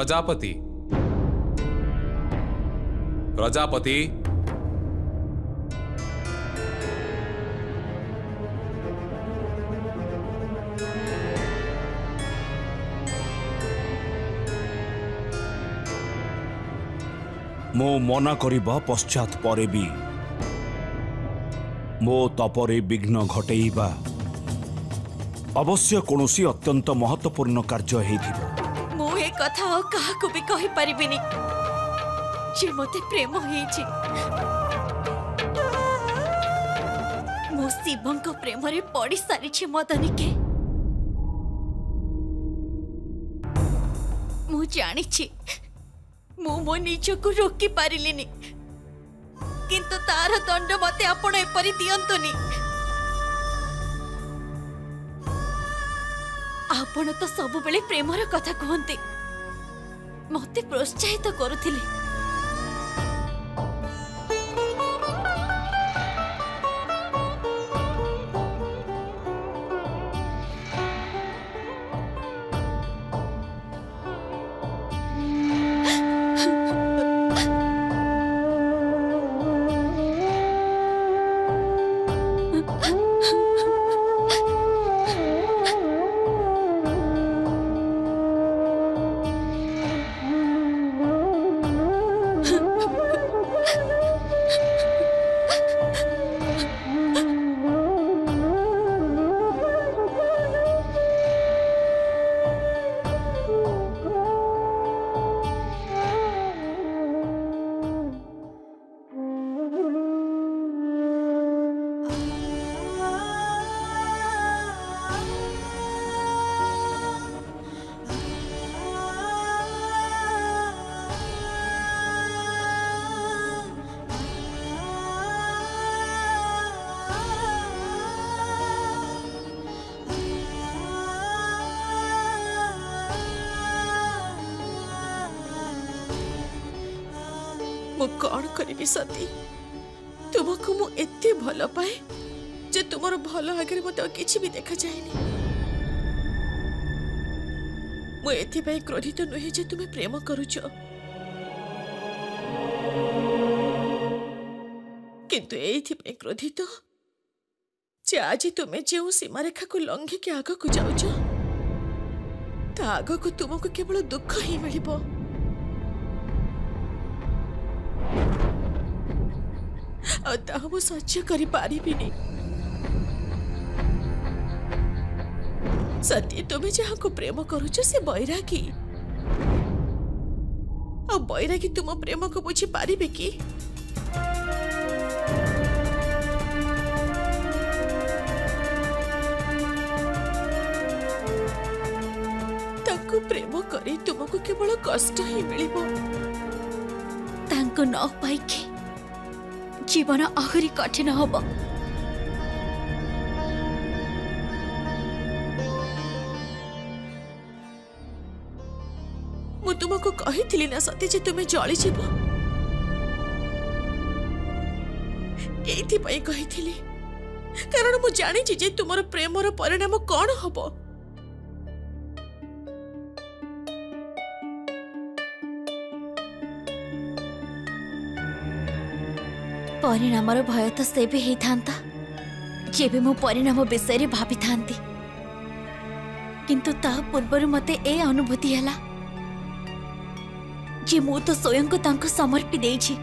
प्रजापति प्रजापति मो मना करिबा पश्चात परे भी मो तपरे विघ्न घटेइबा अवश्य कोनोसी अत्यंत महत्वपूर्ण कार्य हेथिबो। मो ए कथा काहाकु भी कहि परिबिनी जे मते प्रेम हेछि। मो शिवंक प्रेम रे पड़ी सारी छि मदनी के। मु जानि छि मु मो निजको रोकी पारिलिनी किंतु तार दंड मते आपण एपरि दियंतुनी। आपण तो सब बेले प्रेमर कथा कहते मते प्रोत्साहित करुथिले। मु कौन करी सती तुमको मु एते भल पाए जे तुमर भल आगे मत किछि भी देखा जाएनी। मु एथि पई क्रोधित नुहे जे तुमे प्रेम करूछ किंतु एथि पई क्रोधित जे आज तुमे जे सीमा रेखा को लंघी के आग को जाउछ ता आग को तुमको केवल दुख ही मिलिबो। मु सह्य करि पारिबिनी। सती तुम्हें जहाँ को प्रेम करुच से बैरागी आ बैरागी तुम प्रेम को बुझी पारिबे कि? तांको प्रेम करी तुमको केवल कष्ट ही मिलिबो। तांको न पाइके जीवन आहुरी कठिन हब। मु तुमको कही ना सती जे तुम्हें जली जीव एथि कही कारण मु जानी जे तुमर प्रेमर परिणाम कौन हब। परिणामर भय तो से भी ही था जेबे मो परिणाम विषय भाभी थांती किंतु ता पूर्वर मते ए अनुभूति हला जे मु तो स्वयं को तांको समर्पी देछि।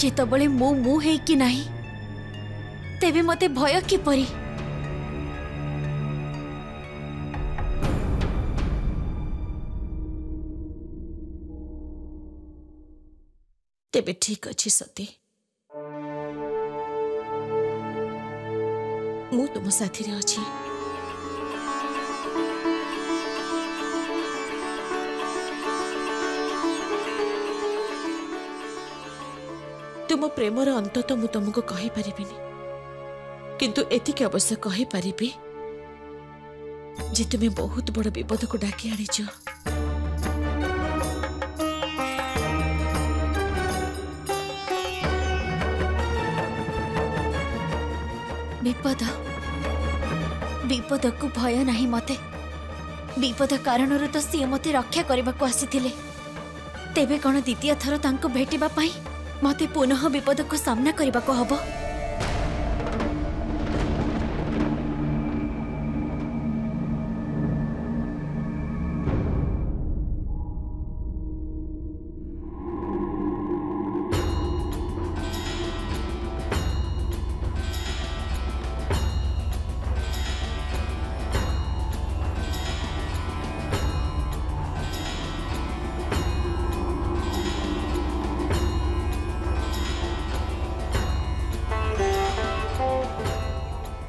जेतबळे मु हे कि नाही तेबे मते भय कि परी। तेबे ठीक अच्छी सती मु तुम साथी रे अछि। तुम प्रेमर अंत तो मु तुमको कहि परिबिनी किंतु एतिके अवश्य कहि परिबी जे तुमे बहुत बड़ विपद को डाकी आनिछ। विपद विपद को भय नहीं मते विपद कारण तो सी मते रक्षा करने को आसीथिले तेबे कौन द्वितीय थर तांको भेटिबा पाई मते पुनः विपद को सामना करने को हबो।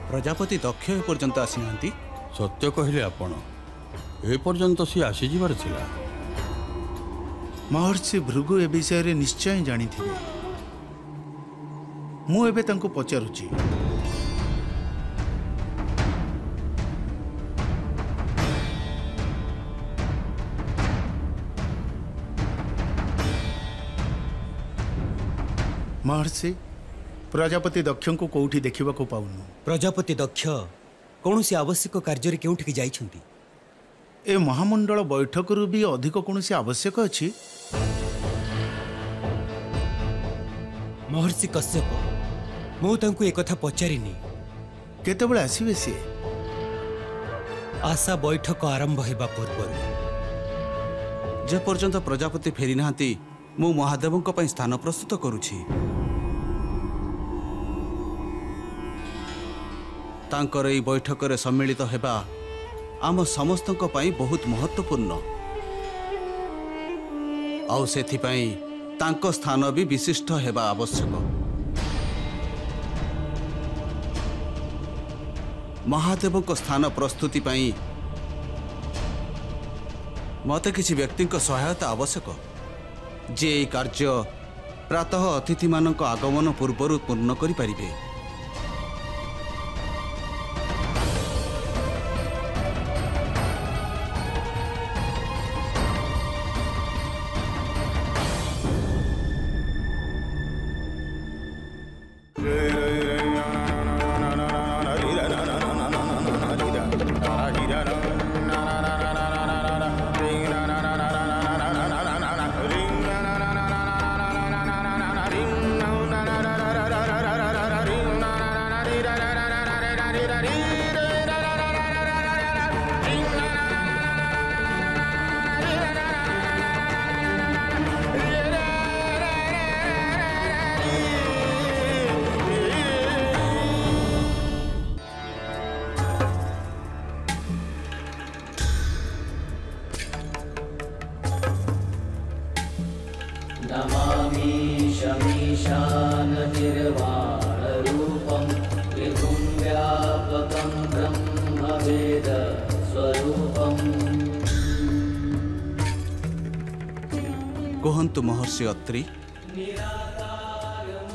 प्रजापति दक्ष एपर्यंत आसी नांती। सत्य कहले आपण एपर्यंत सी आसीजिबार थिला। महर्षि भृगु ए विषय रे निश्चय जानी थिबे। मु एबे तांको पचारुची। महर्षि प्रजापति दक्ष को कौटी देखा पाऊनु। प्रजापति दक्ष कौन सी आवश्यक कार्य केउठी जाइछंती? ए महामंडल बैठक रु भी अधिक कौन सी आवश्यक अछि? महर्षि कश्यप मु तांको एक कथा पचारिनी। केतेबेले आसीबे से? आशा बैठक आरंभ हेबा पूर्व। जे पर्यंत प्रजापति फेरी नांती मु महादेवंक पई स्थान प्रस्तुत करूछि। तांकर এই बैठक सम्मिलित हेबा आम समस्तक पई बहुत महत्वपूर्ण। आउ सेथि पई तांको स्थान भी विशिष्ट हेबा आवश्यक। महादेवंक स्थान प्रस्तुति पई मते किछि व्यक्तिक सहायता आवश्यक जे এই कार्य प्रातः अतिथि मानक आगमन पूर्व पूर्ण करि परिबे। कहतु महर्षि अत्रि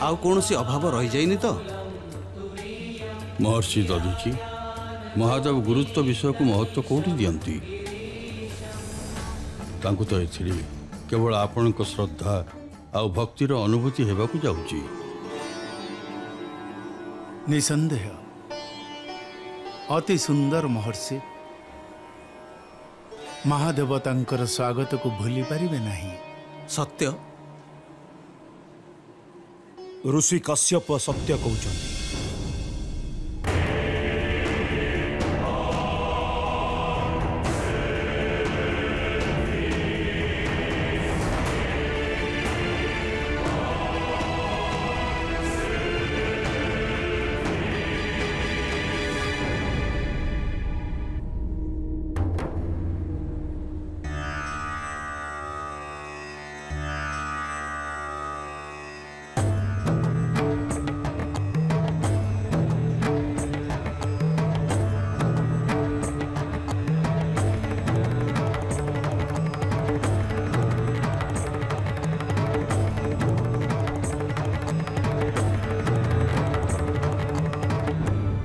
आउ कौन सी अभाव रही जाइनी तो? महर्षि दधीची महादेव गुरुत्व विषय को महत्व कौटी दियंती? तांको तो एथिरे केवल आपण को श्रद्धा आउ भक्तिर अनुभूति हेबाकू जाउची। निसंदेह अति सुंदर महर्षि महादेवतांकर स्वागत को भूली पारिबे नहीं। सत्य ऋषि कश्यप सत्य कहउछंती।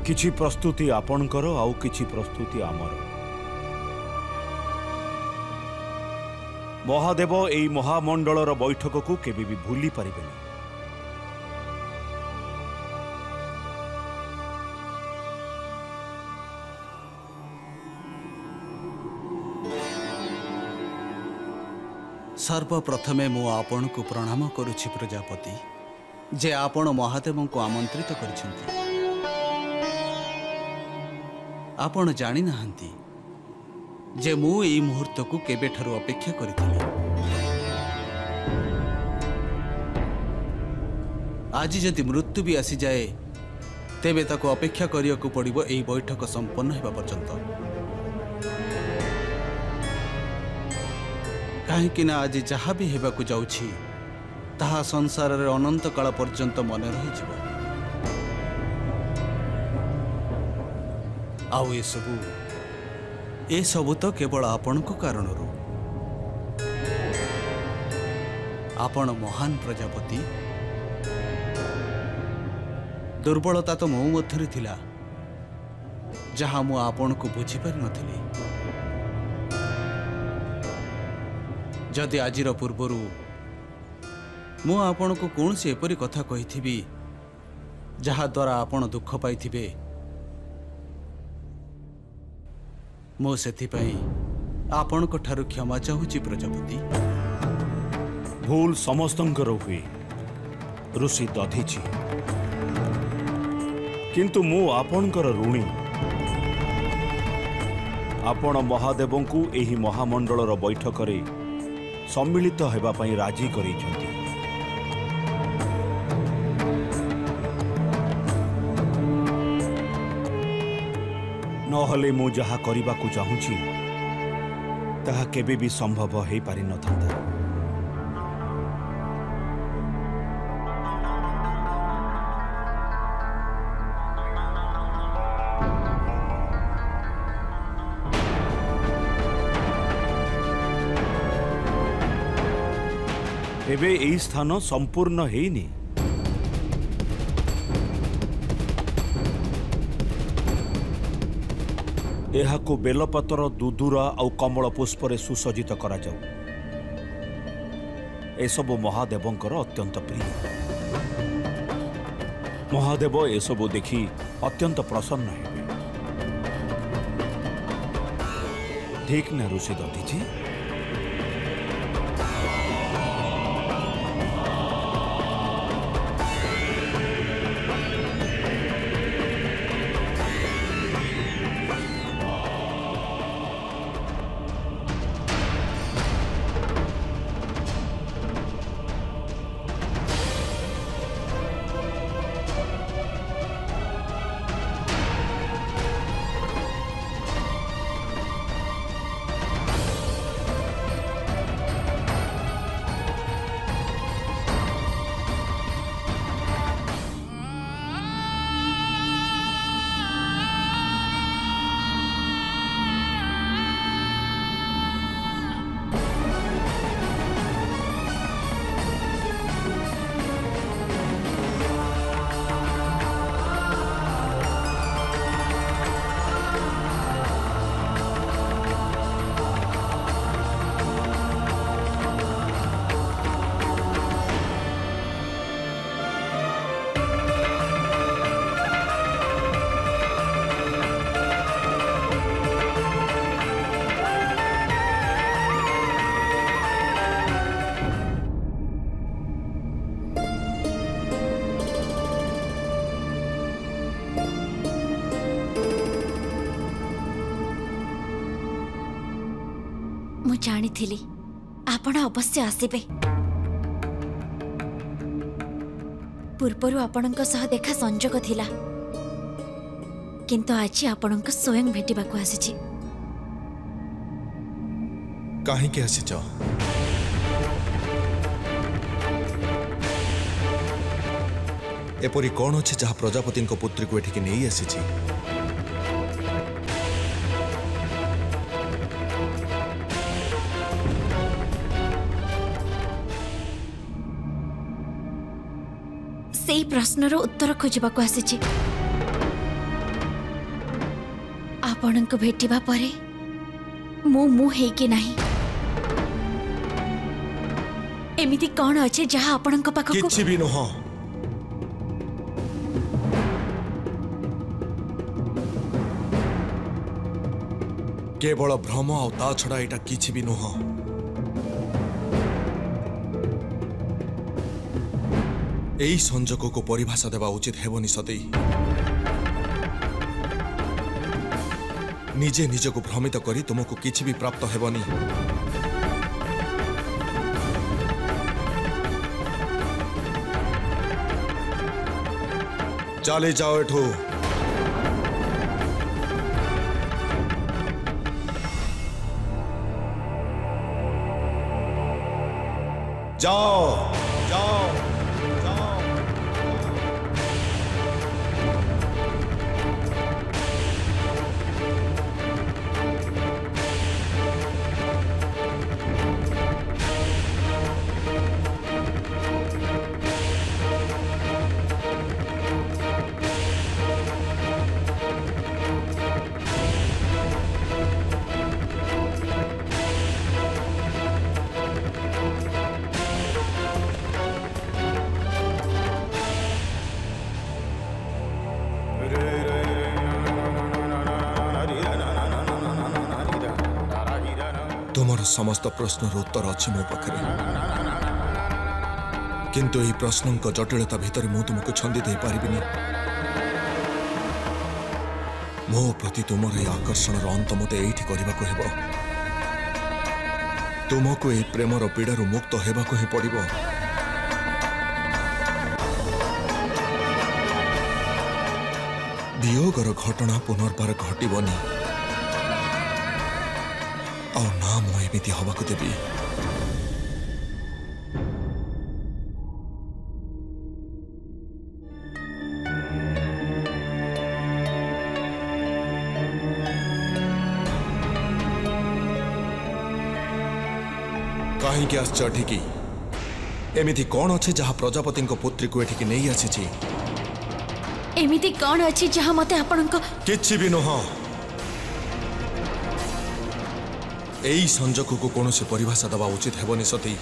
किछि प्रस्तुति आपणकर आउ किछि प्रस्तुति आमर। महादेव एई महामंडलर बैठक को केबे भी भूली पारिबेनी। सर्वप्रथमे मु आपण को प्रणाम करुछि प्रजापति जे आपण महादेव को आमंत्रित करिसेंती। आपण जानि नाहंती जे मु एई मुहूर्त को केबे ठारू अपेक्षा करिथिले। आज जदि मृत्यु भी आसी जाए तेबे ताको अपेक्षा करिया को पड़िबो एई बैठक संपन्न हेबा पर्यंत। कहीं ना आज जहाँ भी हेबा को जाउछि ताहा संसार रे अनंत काल पर्यंत मन रही जिवो। आउ ए सबु तो केवल आपण को कारणरू। आपण महान प्रजापति। दुर्बलता तो मो मध्यरे थिला जहाँ मु आपण को बुझी पारि नथिली। जदि आजिर पूर्वरु मु आपण को कौन से एपरी कथा कहिथिबी जहा द्वारा आपण दुख पाइथिबे मो सेथिपई आपण को ठारु क्षमा चाहूची प्रजापति। भूल समस्तंकर हुए ऋषि दधिछि किंतु मु आपणकर ऋणी। आपण महादेव को एही महामंडलर बैठक रे सम्मिलित हेबा पई राजी करिसेंती। नहले मु जहा करिबा को चाहूची ताहा केबे भी संभव हेई पारि नथांता। एबे एई स्थान संपूर्ण हेइनी। एहाको बेलपतर दुदुरा और कमल पुष्पर सुसज्जित करा जाऊ। एसबु महादेवंकर अत्यंत प्रिय। महादेव एसबु देखि अत्यंत प्रसन्न हेबे। ठीक ना ऋषि दधिछि? मु जानी थिली आपण अवश्य आसीबे। पूर्वरु आपणक सह देखा संजोग थिला किंतु आज आपणक स्वयं भेटिबा को आसीछि। काहे के आसीछ? एपरी कौन अच्छे जहाँ प्रजापति पुत्री को एठिक नहीं आसीछि? सेई प्रश्नर उत्तर खोजिबा को आसीछि। आपणक भेटिबा परे मु हे कि नाही एमिति कौन अच्छे जहाँ आपणक पाखकु किछि भी नुह। केवल भ्रम आ ता छड़ा एटा किछि भी नुह। यही संजोग को परिभाषा देवा उचित हेबनी सती निजे निजको भ्रमित करी तुमको किछि भी प्राप्त हेबनी। चले जाओ एठू। जाओ जाओ जाओ। तुमर समस्त प्रश्न उत्तर अच्छी मो पाखे किंतु यही प्रश्न जटिलता भितर मु तुमको छंदी दे पारिबिनी। मो प्रति तुमर यह आकर्षण अंत मते एठी करबा को हेबो। तुमको यही प्रेमर पीड़ारू मुक्त हेबा को ही पड़िबो। वियोगर घटना पुनर्बार घटिबनी और ना मु एमिति हवाको देबी। कहीं आश्चर्य एमिति कौन अच्छे जहाँ प्रजापति पुत्री को एठिकी नहीं आसी। एमिति कौन अच्छी जहाँ मते आपनको किछि भी नुह। यही संजोग को कौन से परिभाषा दवा उचित हेबनी सती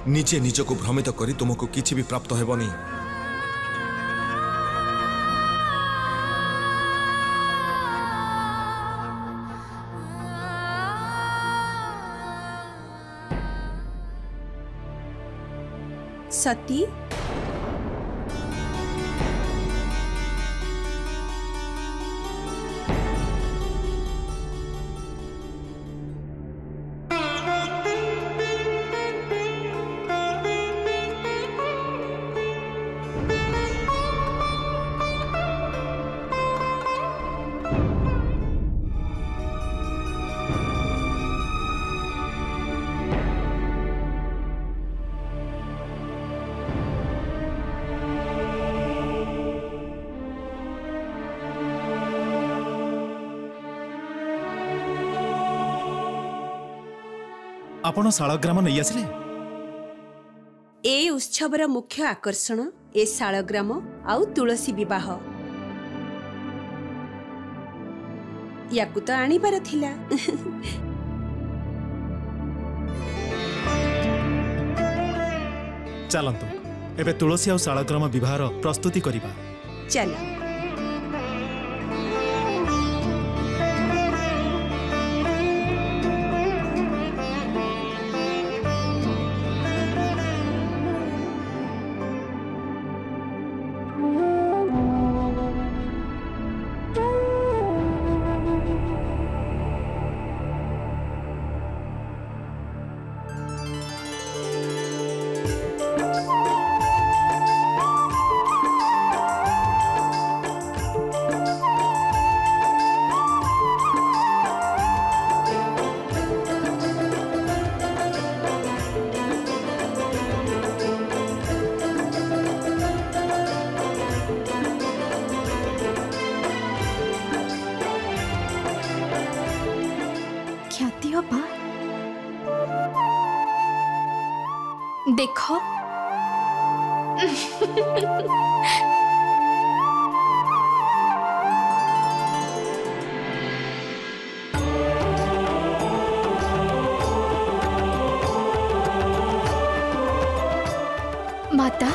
निजे निजको भ्रमित करी तुमको किछि भी प्राप्त हेबनी। सती आपण शालग्राम नहीं आसिले। ए उत्सवर मुख्य आकर्षण ए शालग्राम आउ तुलसी विवाह याकु तो आनिबार थिला। चलंतु एबे तुलसी आउ शालग्राम विवाहर प्रस्तुति करिबा। चला देखो माता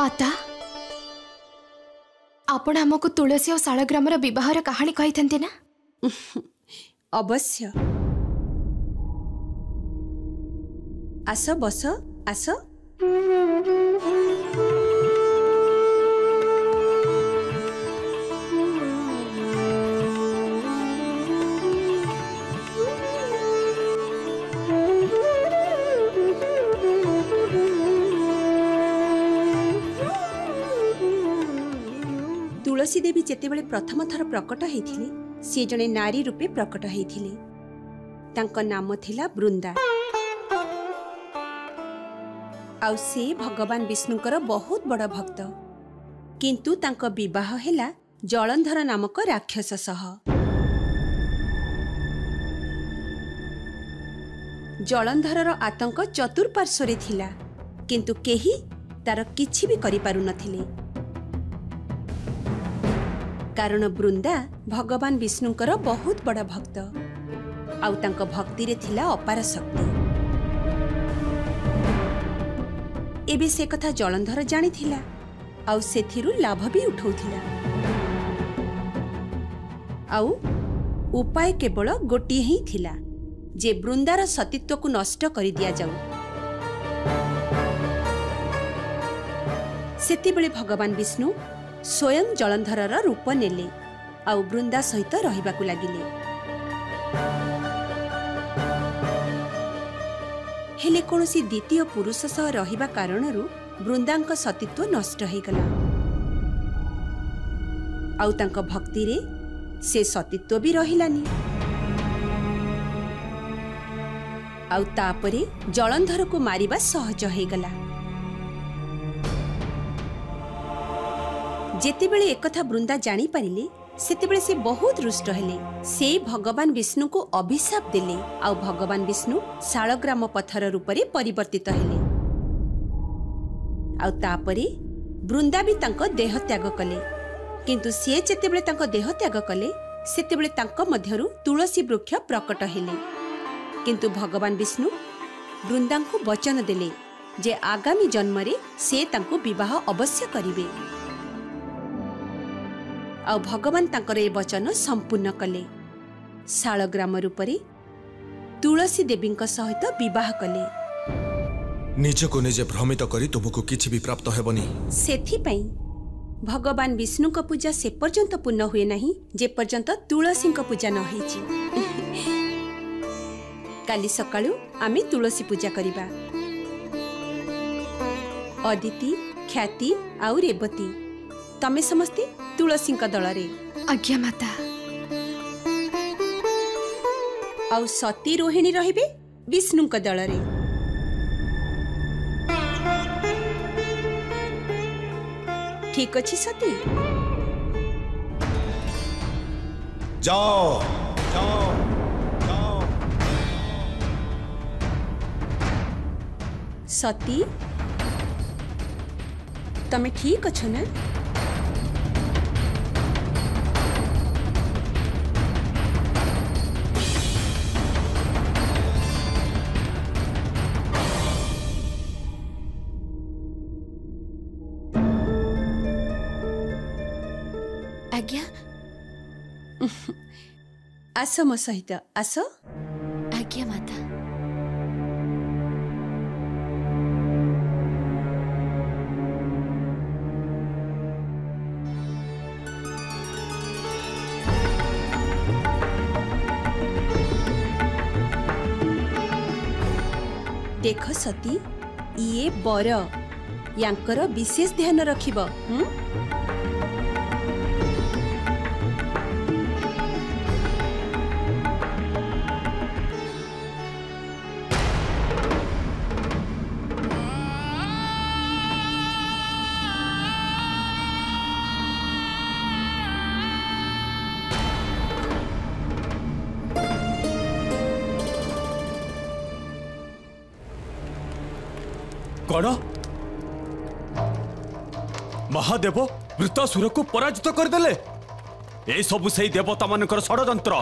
माता आपण हमको तुलसी और शालग्रामर विवाहर कहानी कही थंते ना? अवश्य। आस बस आस। तुलसी देवी जेतेबेले प्रथम थर प्रकट होइथिले से जने नारी रूपे प्रकट होइथिले। तांको नाम थिला बृंदा। आउ से भगवान विष्णुकर बहुत बड़ भक्त। किंतु तांको विवाह हेला जलंधर नामक राक्षस सह। जलंधरर आतंक चतुर्पार्श्वरे थिला किंतु केही तार किछि भी करि पारु नथिले। कारण बृंदा भगवान विष्णुकर बहुत बड़ा भक्त आउ तांको भक्ति रे थिला अपार शक्ति। एबे से कथा जलंधर जानी थिला आउ सेथिरु लाभ भी उठाउथिला। आउ उपाय केवल गोटिए ही थिला जे बृंदार सतीत्व को नष्ट करि दिया जाऊ। सेतिबेले भगवान विष्णु स्वयं जलंधरर रूप नेले आउ बृंदा सहित रहिबाकु लागिले। हेले कोनोसी द्वितीय पुरुष सह रहिबा कारणरु बृंदांक सतीत्व नष्ट होइगला आउ तांको भक्ति रे से सतीत्व भी रहिलानी। आउ तापरे जलंधर को मारिबा सहज होइगला। जेतेबेले एकथा बृंदा जानी पारिले सेतेबेले से बहुत रुष्ट हेले। से भगवान विष्णु को अभिशाप देले आउ भगवान विष्णु शालग्राम पत्थर रूपरे परिवर्तित हेले। आउ तापरे बृंदा भी तांको देह त्याग कले। किंतु से जेतेबेले तांको देह त्याग कले सेतेबेले तांको मध्यरु तुलसी वृक्ष प्रकट हेले। किंतु भगवान विष्णु बृंदा को वचन देले जे आगामी जन्म रे से तांको विवाह अवश्य करिवे। आउ भगवान तांकर ए वचन संपूर्ण कले। शालग्राम रूपरे तुलसी देवी सहित विवाह कले। निजको निजे भ्रमित करी तुमको किछि भी प्राप्त हेबनी। सेथि पई भगवान विष्णु का पूजा से पर्यंत पूर्ण हुए नहीं जे पर्यंत तुलसी का पूजा न होईची। काली सकाळु आमे तुलसी पूजा करिबा। अदिति, ख्याति आउ रेवती तमे समस्ते तुलसी दल रे। आज्ञा माता। आउ सती रोहिणी रहिबे विष्णु दल रे। ठीक अछि सती? जाओ जाओ जाओ। सती तमे ठीक अछ ना? आज्ञा। आस मो सहित आस। आज्ञा माता। देख सती ये बर यांकर विशेष ध्यान रखिब। कौन महादेव वृत्तासुर को पराजित करदेले। ए सबु सही देवता मानकर षड़यंत्र।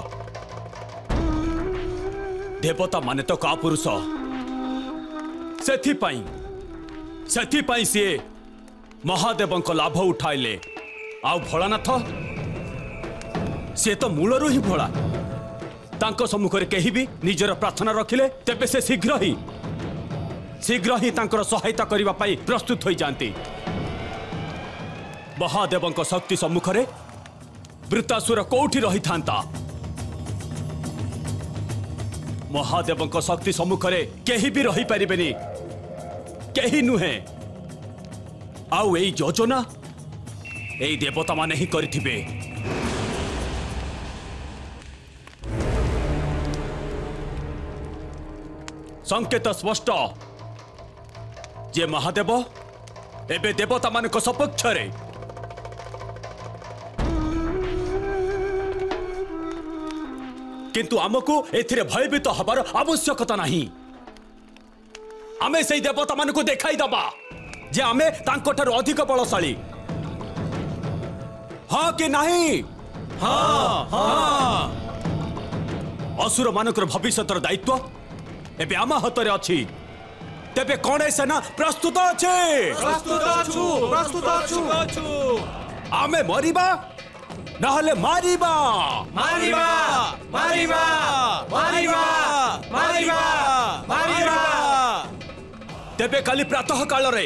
देवता माने तो का पुरुष सेथिपाई सी महादेव लाभ उठाइले आउ भोलानाथ सी तो मूलरू ही भोला तांको सम्मुखरे केही भी निजर प्रार्थना रखिले तेबे से शीघ्र ही तांकर सहायता करिबा पाई प्रस्तुत होई जांती। महादेव शक्ति सम्मुखरे वृत्तासुर कोठी रही थांता। महादेव शक्ति सम्मुखरे केही भी रही परिबेनी केही नुहे। आउ एई योजना एई देवता माने ही करिथिबे। संकेत स्पष्ट जे महादेव एबे देवता मानक सपक्ष रे। किंतु आमको एथिरे भयभीत हबार आवश्यकता नहीं। आमे सेई देवता मानक देखाई दबा जे आमे तांको ठारू अधिक बलशाली। हाँ कि नहीं? हाँ हाँ। असुर मानकर भविष्यतर दायित्व एबे आमा हतरे अछि। तेबे कोणे सेना प्रस्तुत अछि? प्रस्तुत अछु। आमे मरिबा नहले मारिबा। मारिबा मारिबा मारिबा मारिबा मारिबा। तेबे काली प्रातः काल रे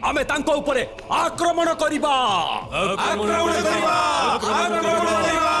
आमे तांको उपरे आक्रमण करिबा। आक्रमण करिबा। आक्रमण करिबा।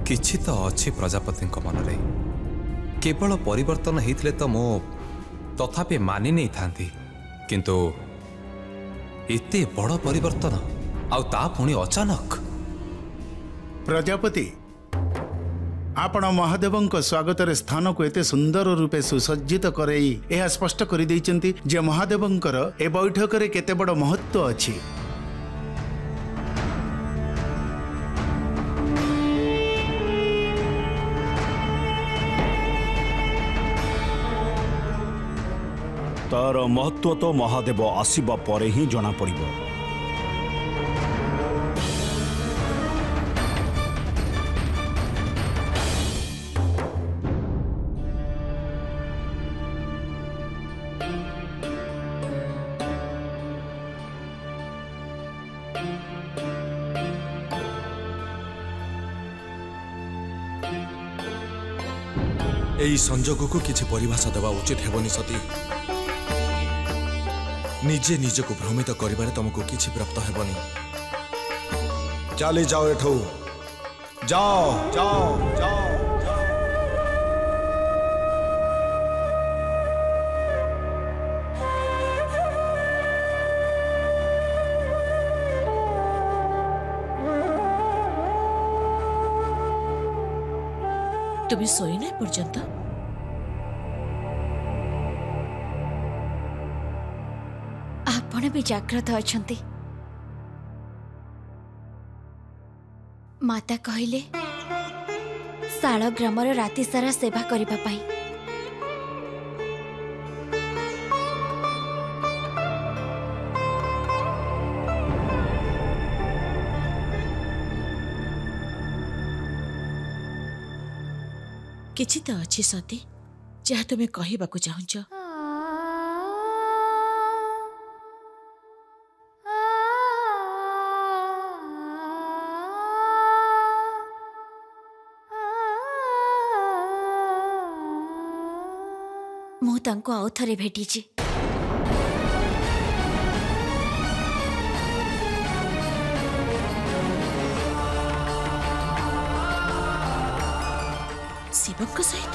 किछि तो अच्छी प्रजापति मनरे केवल परिवर्तन होते तो मो तथापि मानि नहीं थांती। किंतु एते बड़ परिवर्तन आउ ता पुणी अचानक। प्रजापति आपण महादेव स्वागत स्थान को एते सुंदर रूपे सुसज्जित करई यह स्पष्ट कर देइचंती जे महादेवंकर ए बैठक रे केते बड़ महत्व अछि। तार महत्व तो महादेव आसीबा परे ही जना पड़िबो। एई संजोग को किछि परिभाषा देवा उचित हेबनी सती। निजे निजे को भ्रमित करिबारे तुमको किछि प्राप्त हेबनी। चली जाओ एठो। जाओ जाओ जाओ। तुम्हें सोई ना पर्यंत? आपण भी जाग्रत अछंती। माता कहले शाल ग्रामर राति सारा सेवा करिबा पाई। किछि तो अच्छी सती जहाँ तुम्हें कहबाकू चाहुंच। मु तांको आउ थरे भेटिची। शिवଙ୍କ सहित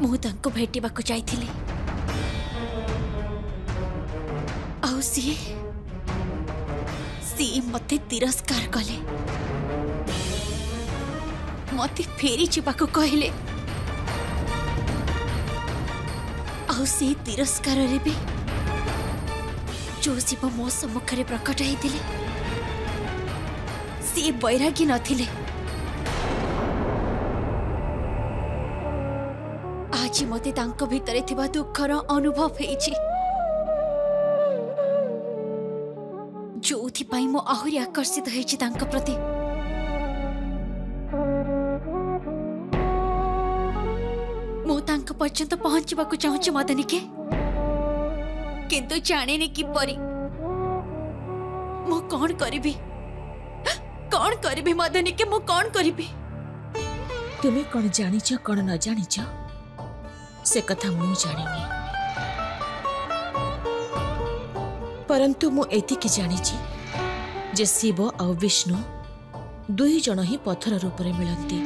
ମୁଁ ତାଙ୍କୁ ଭେଟିବାକୁ ଯାଇଥିଲି ଆଉ ସିଏ ମତେ ତିରସ୍କାର କଲେ ମତେ ଫେରି ଯିବାକୁ କହିଲେ ଆଉ ସେ ତିରସ୍କାରରେ ବି जो शिव मो सम्मुखरे प्रकट होते सी बैरागी नथिले आज मते तांको भितरे थिबा दुखर अनुभव हेछि जोथि पाई मो आहुरी आकर्षित हेछि तांको प्रति मो तांको पर्यंत पहुंचबाकू चाहूछि मदनी के किंतु जाने किपरि मो कौन करिबी मदनी के मो कौन करिबी तुम्हें कौन जानिच कौन न जानिच से कथा मु जानिनी परंतु मु एतिकी जानिची जे शिव और विष्णु दुई जन ही पत्थर रूप में मिलती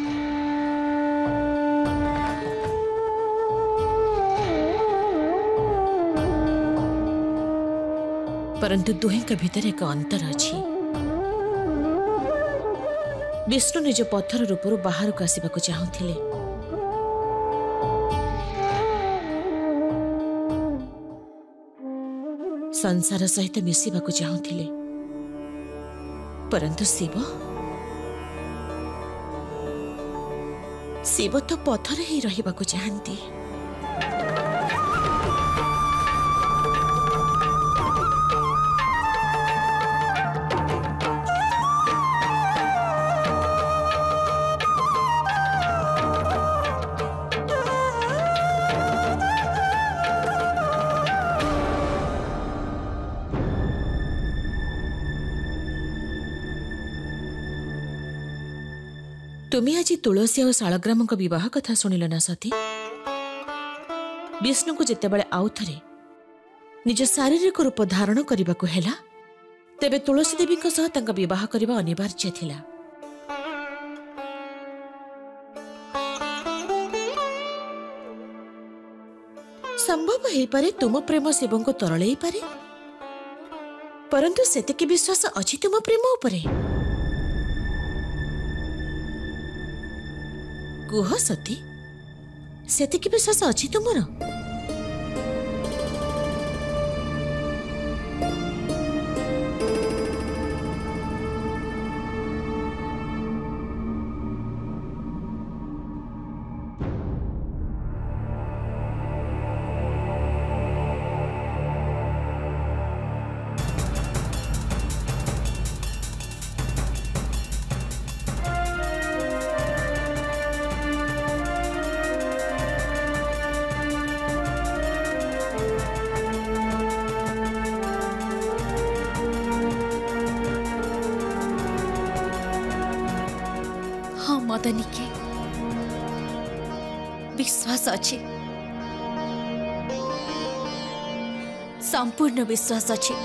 परंतु दुहें के भीतर एक अंतर अछि विष्णु निज पत्थर रूपरू बाहर को आसवाक चाहूले संसार सहित मिसिबाक चाहूले परंतु शिव तो पत्थर ही रहिबाक चाहती तुम्हें आज तुलसी और शालग्राम बह कथा शुणिल ना सती विष्णु को जिते बड़े आउ थे निज शारीरिक रूप धारण करने को हेला तेबे तुलसी देवी सह तांका विवाह करने अनिवार्य थिला संभव हो पारे तुम प्रेम शिव को तरल पारे परंतु सेतिकी विश्वास अछि तुम प्रेम उपरे कुह सती सेतिकी विश्वास अछि तुमर मदनी के विश्वास अच्छे संपूर्ण विश्वास अच्छे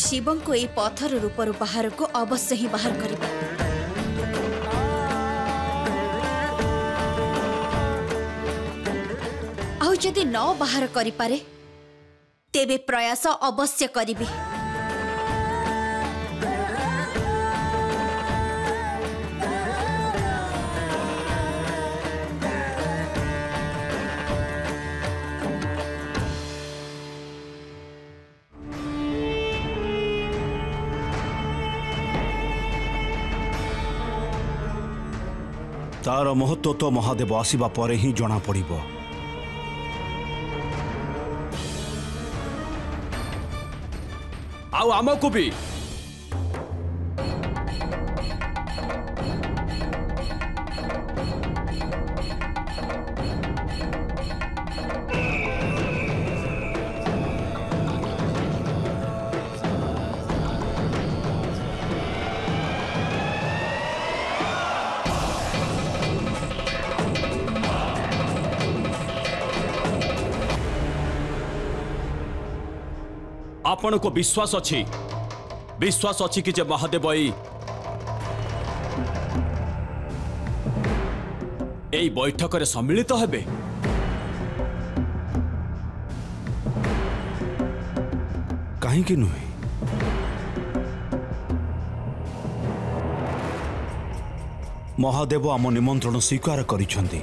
शिवं को ये पत्थर रूपर बाहर को अवश्य ही बाहर करिबा आउ जदि न बाहर करि पारे तेबे प्रयास अवश्य करिबी तार महत्व तो महादेव आसिबा परे ही जना पड़िबो आउ आमको भी आपण को विश्वास अच्छी कि जे महादेव एई बैठक रे सम्मिलित हेबे। कहीं नुहे महादेव आम निमंत्रण स्वीकार करिछंती।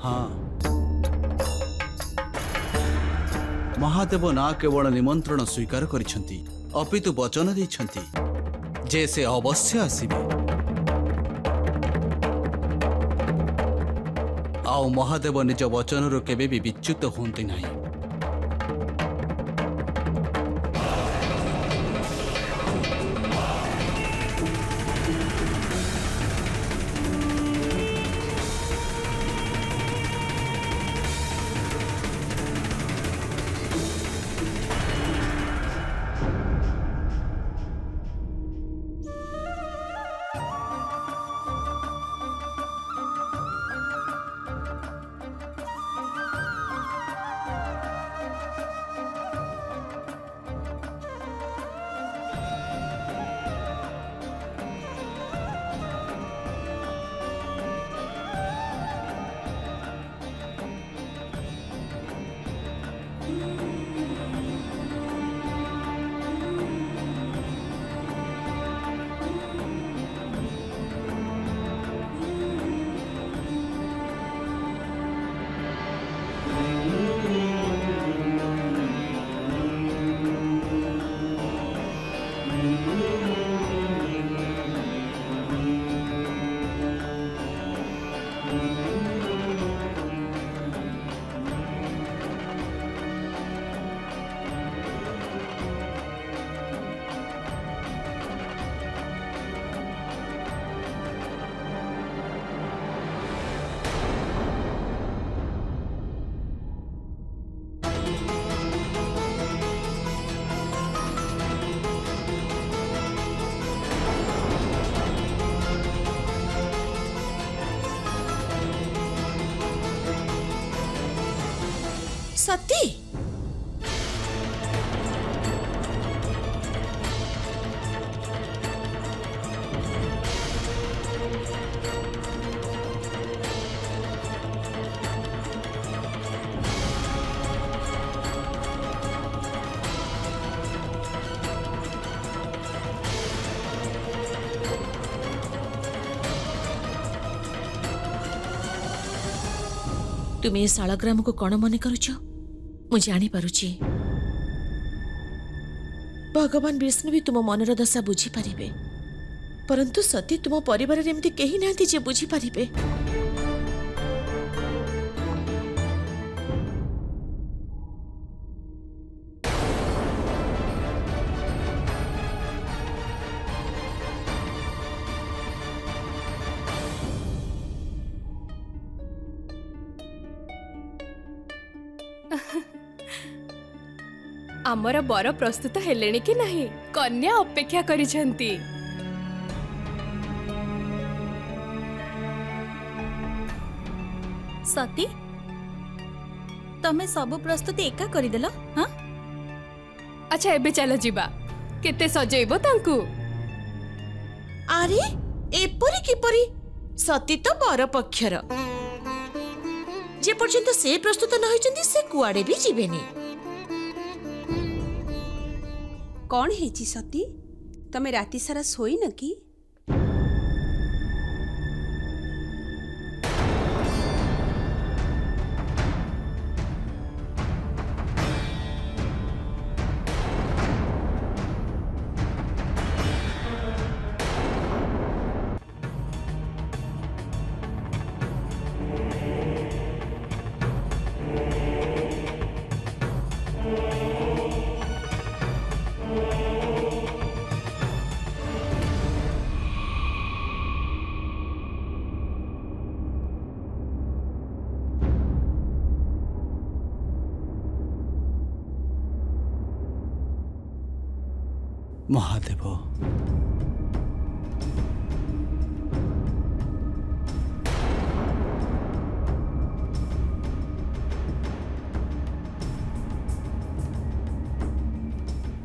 हाँ, महादेव ना केवल निमंत्रण स्वीकार करिछंती अपितु वचन दैछंती जे से अवश्य आसीबे। आउ महादेव निज वचन केबे भी विच्युत होंती नहीं। सती तुम्हें शालग्राम को कौन मन करुच मु जानी पारुची। भगवान विष्णु भी तुम मनर दशा बुझी पारिबे, परंतु सती तुम परिवार रे एमती केही नांती जे बुझी पारिबे। आमर बर प्रस्तुत हेलेनी कि नहीं? कन्या अपेक्षा करिसेंती। सती तमे सब प्रस्तुति एका करिदेल? हाँ अच्छा एबे चलो जीवा। केते सजेइबो तांकू? अरे एपरी किपरी? सती तो बर पक्षर, जे पर्यंत से प्रस्तुत न होइचंती से कुआडे भी जीवेनी। कौन है सती? तमे राति सारा सोई न कि? महादेव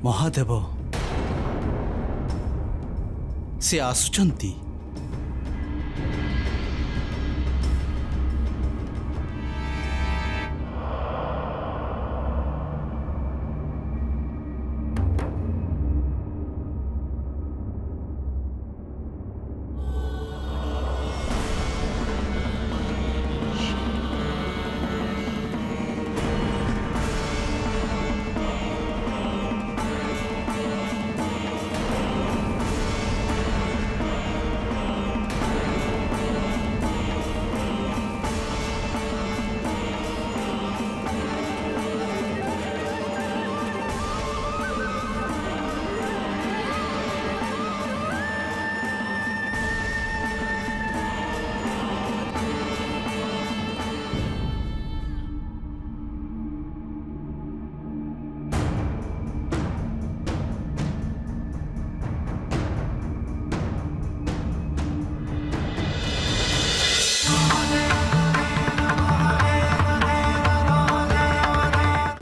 महादेव से आसुचंती